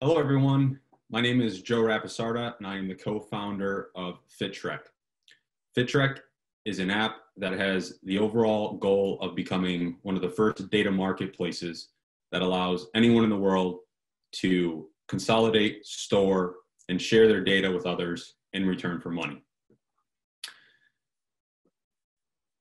Hello, everyone. My name is Joe Rapisarda, and I am the co-founder of FitTrek. FitTrek is an app that has the overall goal of becoming one of the first data marketplaces that allows anyone in the world to consolidate, store, and share their data with others in return for money.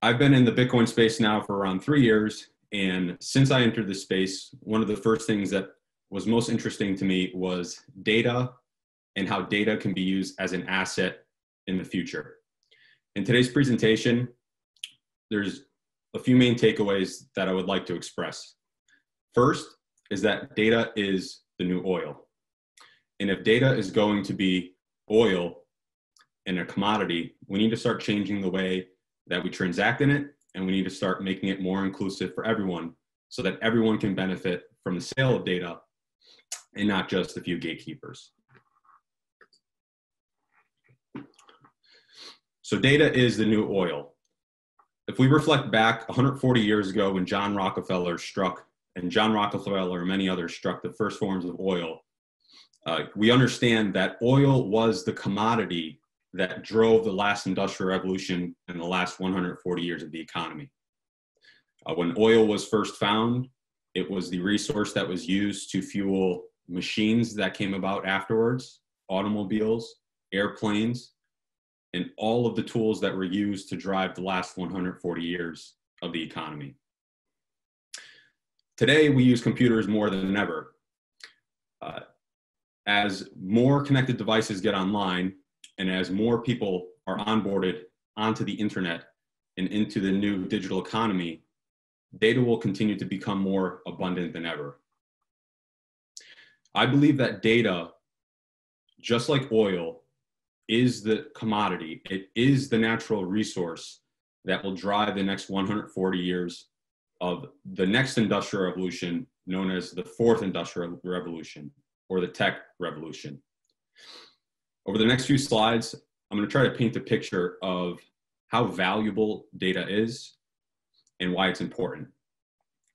I've been in the Bitcoin space now for around 3 years, and since I entered the space, one of the first things that was most interesting to me was data and how data can be used as an asset in the future. In today's presentation, there's a few main takeaways that I would like to express. First is that data is the new oil. And if data is going to be oil and a commodity, we need to start changing the way that we transact in it, and we need to start making it more inclusive for everyone so that everyone can benefit from the sale of data and not just a few gatekeepers. So data is the new oil. If we reflect back 140 years ago when John Rockefeller and many others struck the first forms of oil, we understand that oil was the commodity that drove the last industrial revolution in the last 140 years of the economy. When oil was first found, it was the resource that was used to fuel machines that came about afterwards, automobiles, airplanes, and all of the tools that were used to drive the last 140 years of the economy. Today, we use computers more than ever. As more connected devices get online, and as more people are onboarded onto the internet and into the new digital economy, data will continue to become more abundant than ever. I believe that data, just like oil, is the commodity. It is the natural resource that will drive the next 140 years of the next industrial revolution, known as the fourth industrial revolution, or the tech revolution. Over the next few slides, I'm going to try to paint a picture of how valuable data is and why it's important.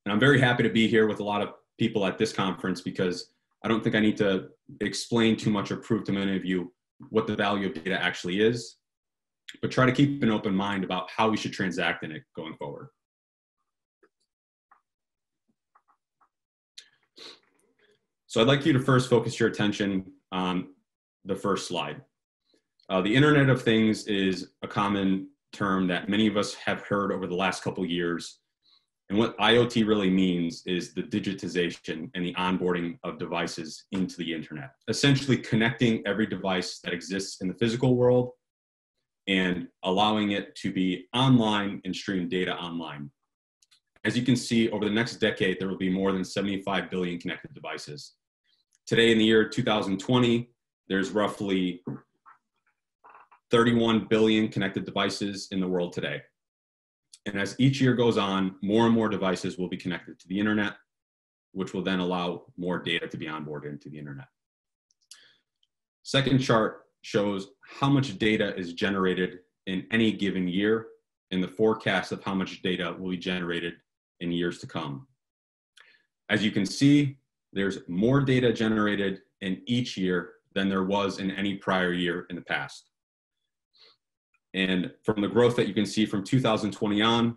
And I'm very happy to be here with a lot of people at this conference because I don't think I need to explain too much or prove to many of you what the value of data actually is, but try to keep an open mind about how we should transact in it going forward. So I'd like you to first focus your attention on the first slide. The Internet of Things is a common term that many of us have heard over the last couple of years. And what IoT really means is the digitization and the onboarding of devices into the internet, essentially connecting every device that exists in the physical world and allowing it to be online and stream data online. As you can see, over the next decade, there will be more than 75 billion connected devices. Today, in the year 2020, there's roughly 31 billion connected devices in the world today. And as each year goes on, more and more devices will be connected to the internet, which will then allow more data to be onboarded into the internet. Second chart shows how much data is generated in any given year and the forecast of how much data will be generated in years to come. As you can see, there's more data generated in each year than there was in any prior year in the past. And from the growth that you can see from 2020 on,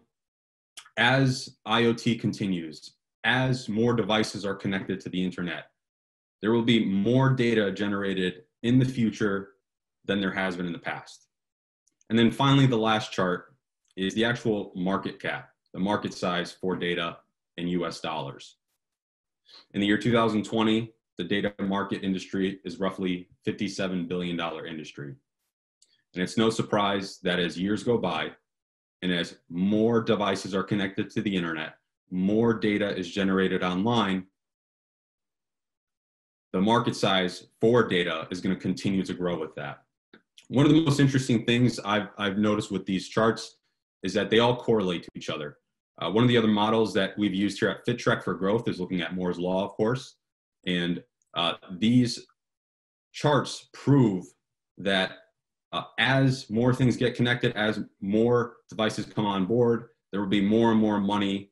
as IoT continues, as more devices are connected to the internet, there will be more data generated in the future than there has been in the past. And then finally, the last chart is the actual market cap, the market size for data in US dollars. In the year 2020, the data market industry is roughly $57 billion industry. And it's no surprise that as years go by and as more devices are connected to the internet, more data is generated online, the market size for data is going to continue to grow with that. One of the most interesting things I've noticed with these charts is that they all correlate to each other. One of the other models that we've used here at FitTrek for growth is looking at Moore's Law, of course. And these charts prove that as more things get connected, as more devices come on board, there will be more and more money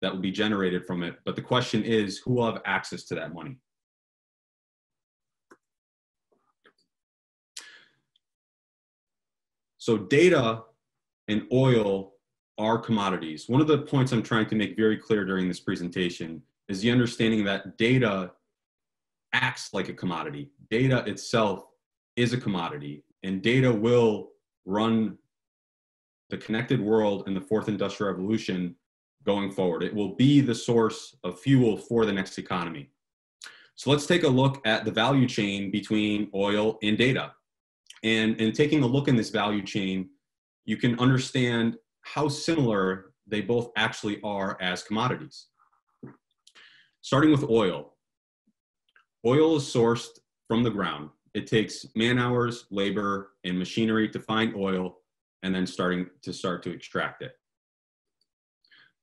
that will be generated from it. But the question is, who will have access to that money? So data and oil are commodities. One of the points I'm trying to make very clear during this presentation is the understanding that data acts like a commodity. Data itself is a commodity, and data will run the connected world in the fourth industrial revolution going forward. It will be the source of fuel for the next economy. So let's take a look at the value chain between oil and data. And in taking a look in this value chain, you can understand how similar they both actually are as commodities. Starting with oil. Oil is sourced from the ground. It takes man hours, labor, and machinery to find oil and then start to extract it.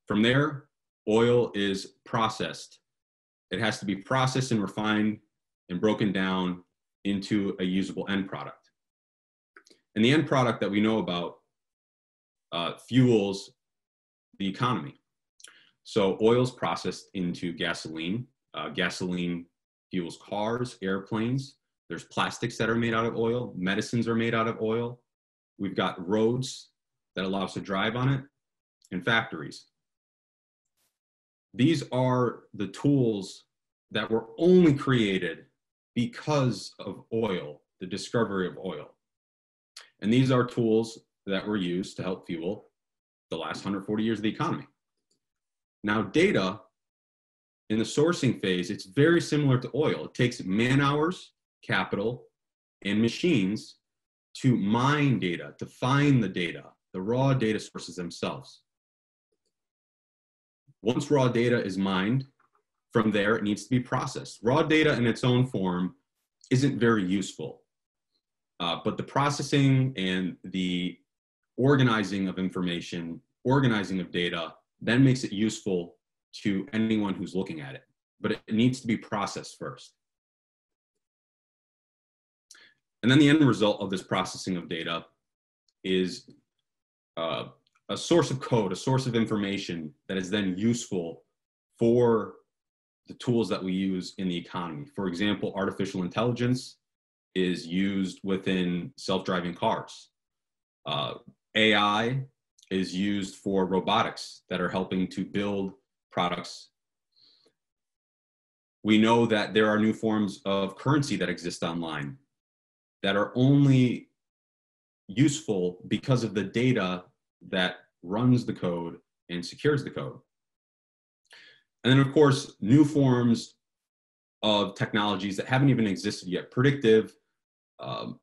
From there, oil is processed. It has to be processed and refined and broken down into a usable end product. And the end product that we know about fuels the economy. So oil is processed into gasoline. Gasoline fuels cars, airplanes. There's plastics that are made out of oil. Medicines are made out of oil. We've got roads that allow us to drive on it, and factories. These are the tools that were only created because of oil, the discovery of oil. And these are tools that were used to help fuel the last 140 years of the economy. Now, data in the sourcing phase, it's very similar to oil. It takes man hours, capital, and machines to mine data, to find the raw data sources themselves. Once raw data is mined, from there it needs to be processed. Raw data in its own form isn't very useful, but the processing and the organizing of information, organizing of data, then makes it useful to anyone who's looking at it. But it needs to be processed first. And then the end result of this processing of data is a source of code, a source of information that is then useful for the tools that we use in the economy. For example, artificial intelligence is used within self-driving cars. AI is used for robotics that are helping to build products. We know that there are new forms of currency that exist online that are only useful because of the data that runs the code and secures the code. And then, of course, new forms of technologies that haven't even existed yet, predictive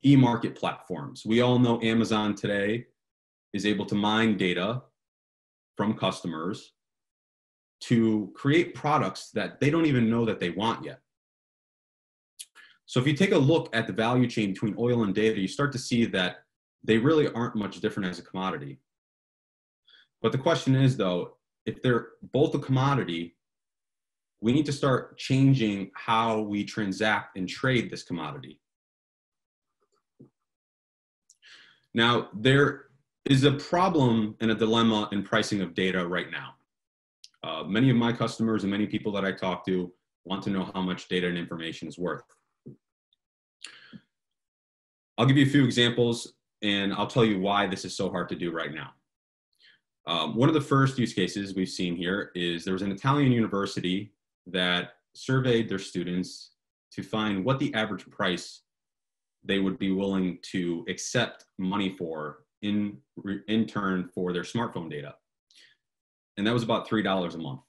e-market platforms. We all know Amazon today is able to mine data from customers to create products that they don't even know that they want yet. So if you take a look at the value chain between oil and data, you start to see that they really aren't much different as a commodity. But the question is, though, if they're both a commodity, we need to start changing how we transact and trade this commodity. Now, there is a problem and a dilemma in pricing of data right now. Many of my customers and many people that I talk to want to know how much data and information is worth. I'll give you a few examples and I'll tell you why this is so hard to do right now. One of the first use cases we've seen here is there was an Italian university that surveyed their students to find what the average price they would be willing to accept money for in turn for their smartphone data. And that was about $3 a month.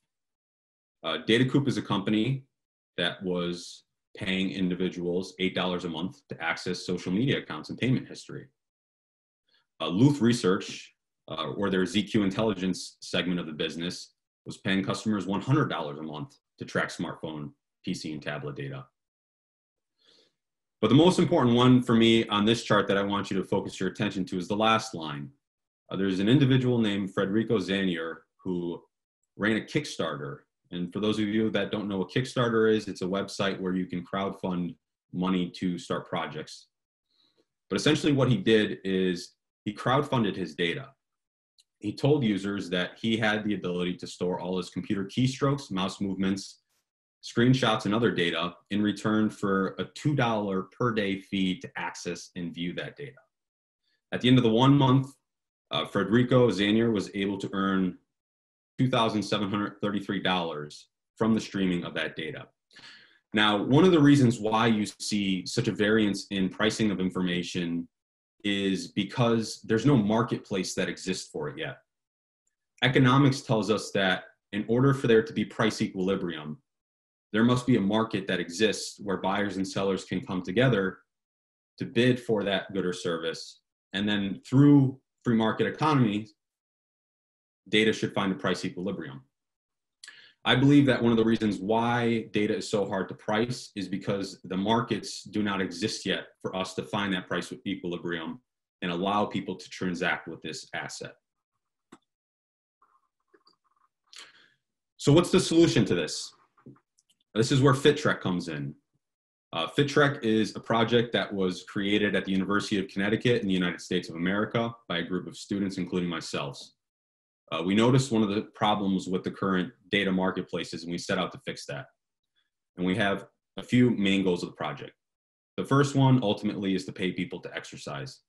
DataCoop is a company that was paying individuals $8 a month to access social media accounts and payment history. Luth Research, or their ZQ Intelligence segment of the business, was paying customers $100 a month to track smartphone, PC, and tablet data. But the most important one for me on this chart that I want you to focus your attention to is the last line. There's an individual named Federico Zanier who ran a Kickstarter. And for those of you that don't know what Kickstarter is, it's a website where you can crowdfund money to start projects. But essentially what he did is he crowdfunded his data. He told users that he had the ability to store all his computer keystrokes, mouse movements, screenshots, and other data in return for a $2 per day fee to access and view that data. At the end of the 1 month, Federico Zanier was able to earn $2,733 from the streaming of that data. Now, one of the reasons why you see such a variance in pricing of information is because there's no marketplace that exists for it yet. Economics tells us that in order for there to be price equilibrium, there must be a market that exists where buyers and sellers can come together to bid for that good or service. And then through free market economy, data should find a price equilibrium. I believe that one of the reasons why data is so hard to price is because the markets do not exist yet for us to find that price equilibrium and allow people to transact with this asset. So what's the solution to this? This is where FitTrek comes in. FitTrek is a project that was created at the University of Connecticut in the United States of America by a group of students, including myself. We noticed one of the problems with the current data marketplaces, and we set out to fix that. And we have a few main goals of the project. The first one ultimately is to pay people to exercise.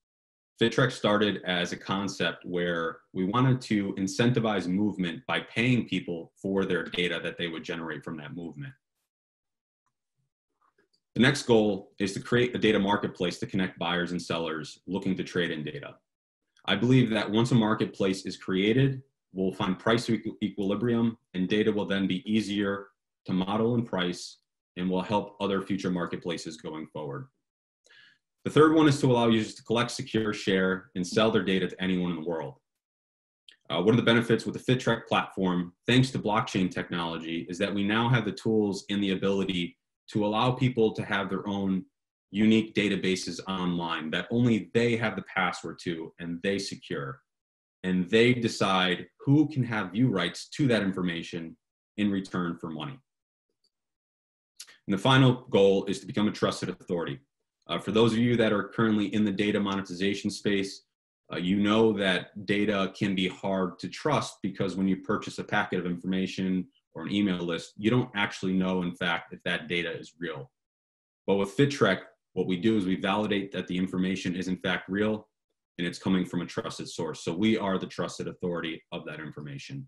FitTrek started as a concept where we wanted to incentivize movement by paying people for their data that they would generate from that movement. The next goal is to create a data marketplace to connect buyers and sellers looking to trade in data. I believe that once a marketplace is created, we'll find price equilibrium, and data will then be easier to model and price and will help other future marketplaces going forward. The third one is to allow users to collect, secure, share, and sell their data to anyone in the world. One of the benefits with the FitTrek platform, thanks to blockchain technology, is that we now have the tools and the ability to allow people to have their own unique databases online that only they have the password to and they secure. And they decide who can have view rights to that information in return for money. And the final goal is to become a trusted authority. For those of you that are currently in the data monetization space, you know that data can be hard to trust because when you purchase a packet of information or an email list, you don't actually know, in fact, if that data is real. But with FitTrek, what we do is we validate that the information is in fact real and it's coming from a trusted source. So we are the trusted authority of that information.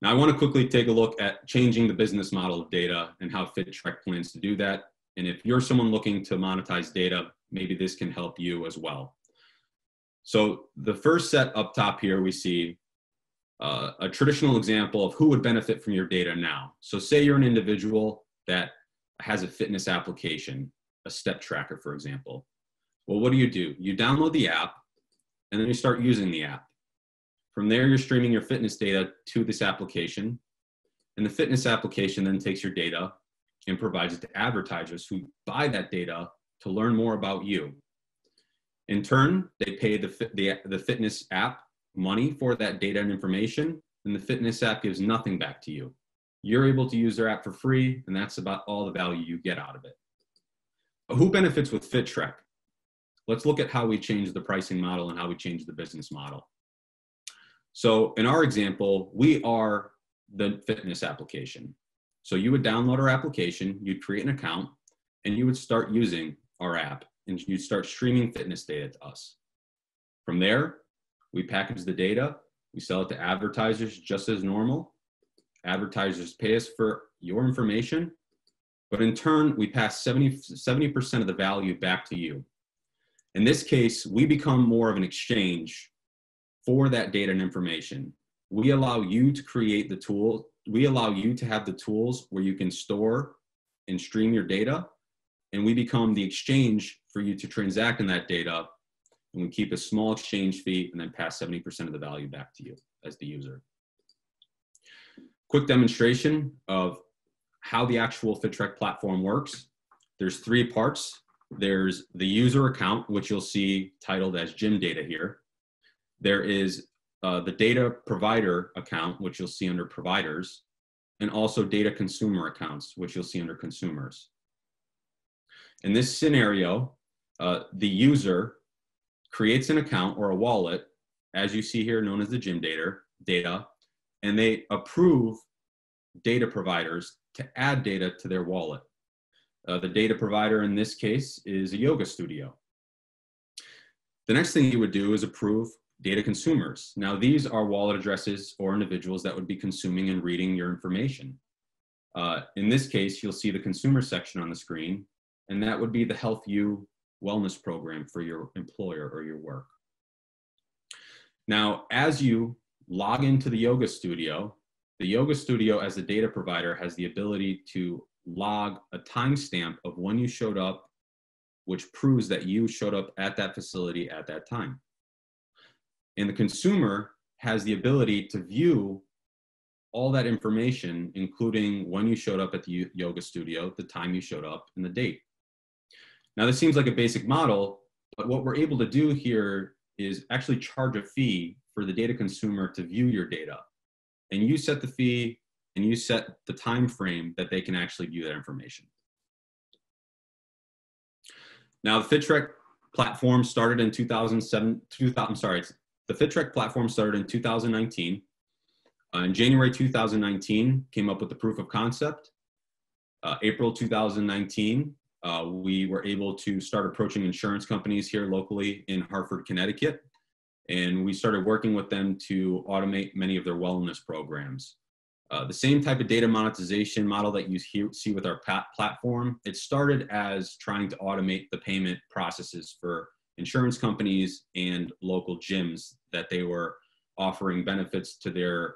Now I want to quickly take a look at changing the business model of data and how FitTrek plans to do that. And if you're someone looking to monetize data, maybe this can help you as well. So the first set up top here, we see a traditional example of who would benefit from your data now. So say you're an individual that has a fitness application, a step tracker, for example. Well, what do? You download the app and then you start using the app. From there, you're streaming your fitness data to this application, and the fitness application then takes your data and provides it to advertisers who buy that data to learn more about you. In turn, they pay the fitness app money for that data and information, and the fitness app gives nothing back to you. You're able to use their app for free, and that's about all the value you get out of it. But who benefits with FitTrek? Let's look at how we change the pricing model and how we change the business model. So in our example, we are the fitness application. So you would download our application, you'd create an account, and you would start using our app, and you'd start streaming fitness data to us. From there, we package the data, we sell it to advertisers just as normal. Advertisers pay us for your information, but in turn, we pass 70% of the value back to you. In this case, we become more of an exchange for that data and information. We allow you to create the tool. We allow you to have the tools where you can store and stream your data, and we become the exchange for you to transact in that data, and we keep a small exchange fee and then pass 70% of the value back to you as the user. Quick demonstration of how the actual FitTrek platform works. There's three parts. There's the user account, which you'll see titled as gym data here. There is the data provider account, which you'll see under providers, and also data consumer accounts, which you'll see under consumers. In this scenario, the user creates an account or a wallet, as you see here, known as the gym data, and they approve data providers to add data to their wallet. The data provider in this case is a yoga studio. The next thing you would do is approve data consumers. Now, these are wallet addresses or individuals that would be consuming and reading your information. In this case, you'll see the consumer section on the screen, and that would be the Health U wellness program for your employer or your work. Now, as you log into the yoga studio as a data provider has the ability to log a timestamp of when you showed up, which proves that you showed up at that facility at that time. And the consumer has the ability to view all that information, including when you showed up at the yoga studio, the time you showed up, and the date. Now, this seems like a basic model, but what we're able to do here is actually charge a fee for the data consumer to view your data. And you set the fee and you set the time frame that they can actually view that information. Now, the FitTrack platform started in 2019. In January 2019, came up with the proof of concept. April 2019, we were able to start approaching insurance companies here locally in Hartford, Connecticut. And we started working with them to automate many of their wellness programs. The same type of data monetization model that you see with our platform, it started as trying to automate the payment processes for insurance companies and local gyms that they were offering benefits to their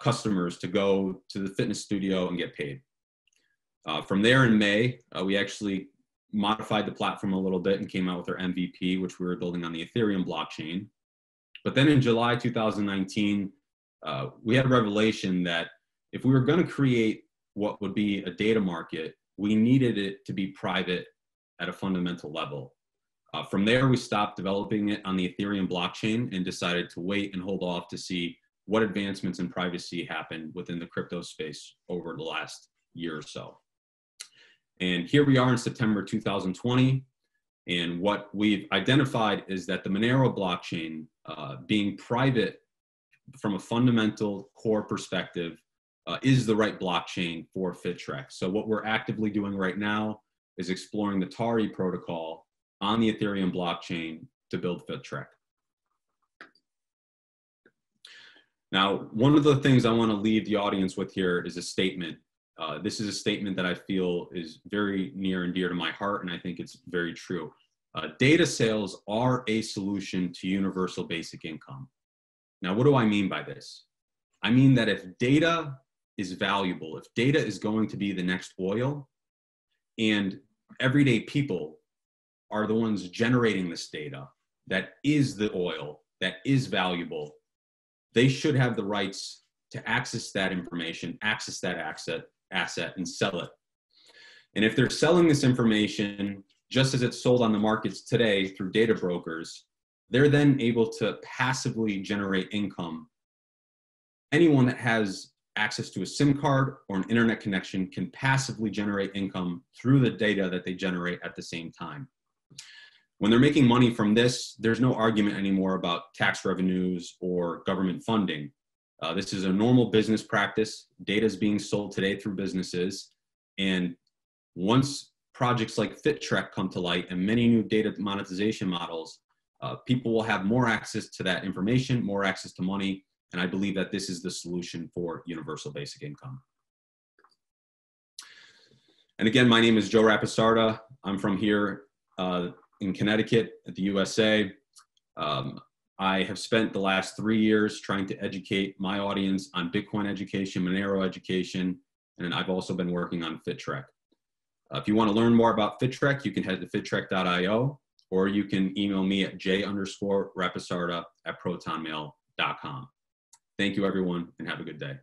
customers to go to the fitness studio and get paid. From there in May, we actually modified the platform a little bit and came out with our MVP, which we were building on the Ethereum blockchain. But then in July 2019, we had a revelation that if we were going to create what would be a data market, we needed it to be private at a fundamental level. From there, we stopped developing it on the Ethereum blockchain and decided to wait and hold off to see what advancements in privacy happened within the crypto space over the last year or so. And here we are in September 2020. And what we've identified is that the Monero blockchain, being private from a fundamental core perspective, is the right blockchain for FitTrack. So what we're actively doing right now is exploring the Tari protocol on the Ethereum blockchain to build FitTrack. Now, one of the things I want to leave the audience with here is a statement. This is a statement that I feel is very near and dear to my heart, and I think it's very true. Data sales are a solution to universal basic income. Now, what do I mean by this? I mean that if data is valuable, if data is going to be the next oil, and everyday people are the ones generating this data that is the oil, that is valuable, they should have the rights to access that information, access that asset and sell it. And if they're selling this information just as it's sold on the markets today through data brokers, they're then able to passively generate income. Anyone that has access to a SIM card or an internet connection can passively generate income through the data that they generate at the same time. When they're making money from this, there's no argument anymore about tax revenues or government funding. This is a normal business practice. Data is being sold today through businesses. And once projects like FitTrack come to light and many new data monetization models, people will have more access to that information, more access to money. And I believe that this is the solution for universal basic income. And again, my name is Joe Rapisarda. I'm from here in Connecticut at the USA. I have spent the last 3 years trying to educate my audience on Bitcoin education, Monero education, and I've also been working on FitTrack. If you want to learn more about FitTrack, you can head to fittrack.io, or you can email me at j_rapisarda@protonmail.com. Thank you, everyone, and have a good day.